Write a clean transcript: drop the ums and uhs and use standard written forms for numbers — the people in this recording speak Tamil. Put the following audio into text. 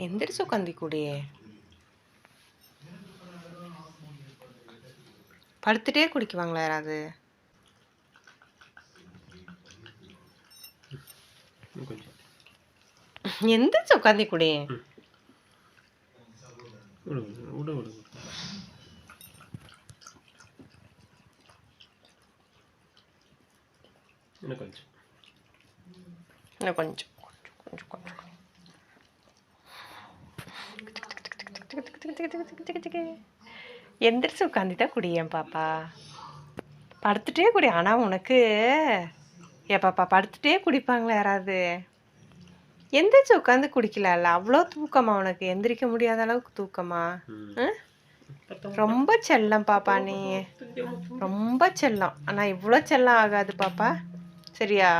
எந்திரிச்சு உட்காந்து கூடியே படுத்துட்டே குடிக்குவாங்களா யாராவது? எந்திரிச்சு உட்காந்து குடி. இன்னும் கொஞ்சம் கொஞ்சம் கொஞ்சம் கொஞ்சம் எந்திரிச்சு உட்காந்துட்டா குடியேன் பாப்பா. படுத்துட்டே குடி. ஆனால் உனக்கு ஏ பாப்பா படுத்துட்டே குடிப்பாங்களா யாராவது? எந்திரிச்சு உட்காந்து குடிக்கலாம்ல. அவ்வளோ தூக்கமா உனக்கு? எந்திரிக்க முடியாத அளவுக்கு தூக்கமா? ரொம்ப செல்லம் பாப்பா நீ, ரொம்ப செல்லம். ஆனால் இவ்வளோ செல்லம் ஆகாது பாப்பா, சரியா?